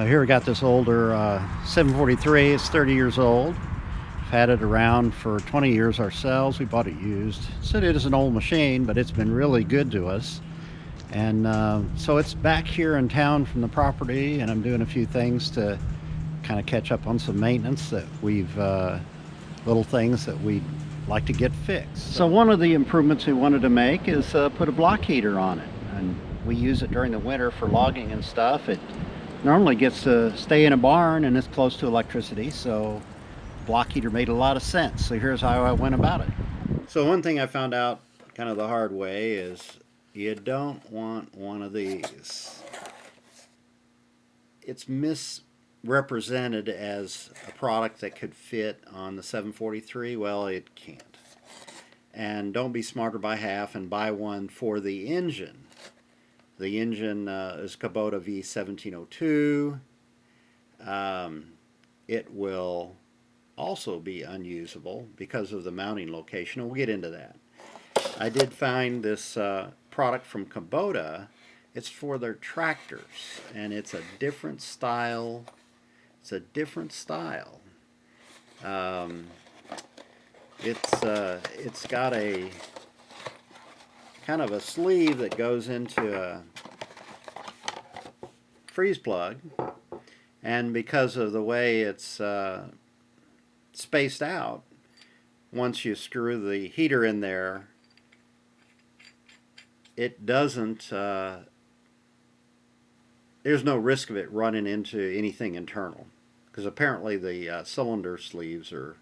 Here we got this older 743. It's 30 years old. We've had it around for 20 years ourselves. We bought it used. So it is an old machine, but it's been really good to us. And so it's back here in town from the property, and I'm doing a few things to kind of catch up on some maintenance that little things that we'd like to get fixed. So one of the improvements we wanted to make is put a block heater on it. And we use it during the winter for logging and stuff. It normally gets to stay in a barn and it's close to electricity, so block heater made a lot of sense. So here's how I went about it. So one thing I found out kind of the hard way is you don't want one of these. It's misrepresented as a product that could fit on the 743. Well, it can't. And don't be smarter by half and buy one for the engine. The engine is Kubota V1702. It will also be unusable because of the mounting location, and we'll get into that. I did find this product from Kubota. It's for their tractors, and it's a different style. It's a different style. It's got a kind of a sleeve that goes into a freeze plug, and because of the way it's spaced out, once you screw the heater in there, it doesn't there's no risk of it running into anything internal, because apparently the cylinder sleeves are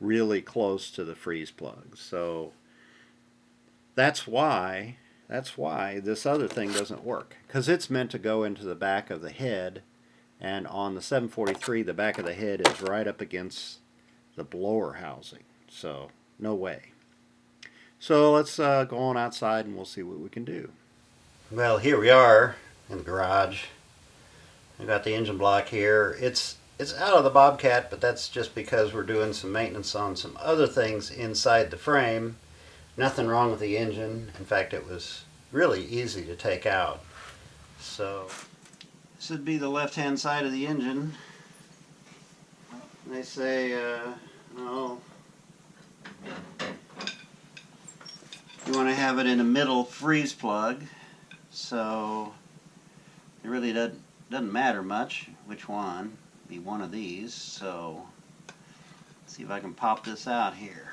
really close to the freeze plugs. So that's why this other thing doesn't work, because it's meant to go into the back of the head, and on the 743 the back of the head is right up against the blower housing, so no way. So let's go on outside and we'll see what we can do. Well, here we are in the garage. We've got the engine block here. It's out of the Bobcat, but that's just because we're doing some maintenance on some other things inside the frame. Nothing wrong with the engine. In fact, it was really easy to take out. So this would be the left-hand side of the engine. They say, you want to have it in a middle freeze plug, so it really doesn't matter much which one. Be one of these. So let's see if I can pop this out here.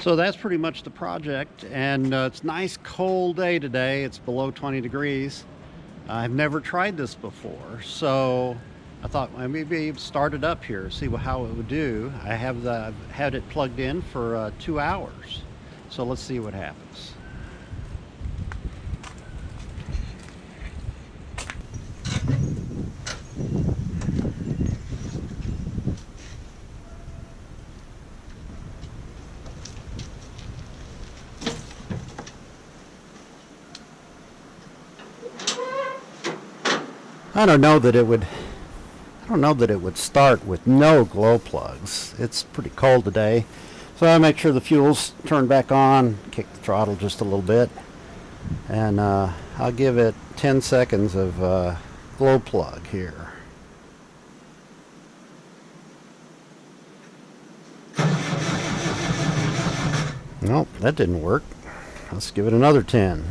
So that's pretty much the project, and it's a nice cold day today. It's below 20 degrees. I've never tried this before, so I thought well, maybe start it up here, see how it would do. I've had it plugged in for 2 hours, so let's see what happens. I don't know that it would start with no glow plugs. It's pretty cold today, so I make sure the fuel's turned back on, kick the throttle just a little bit, and I'll give it 10 seconds of glow plug here. Nope, that didn't work. Let's give it another 10.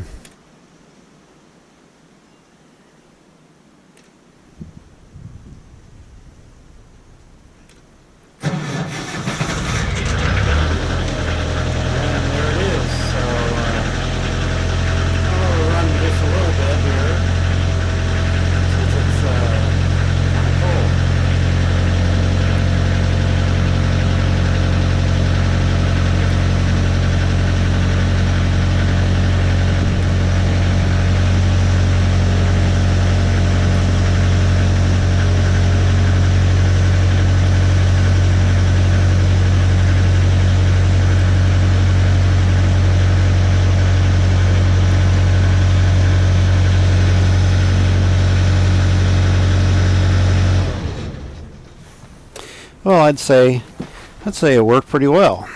Well, I'd say it worked pretty well.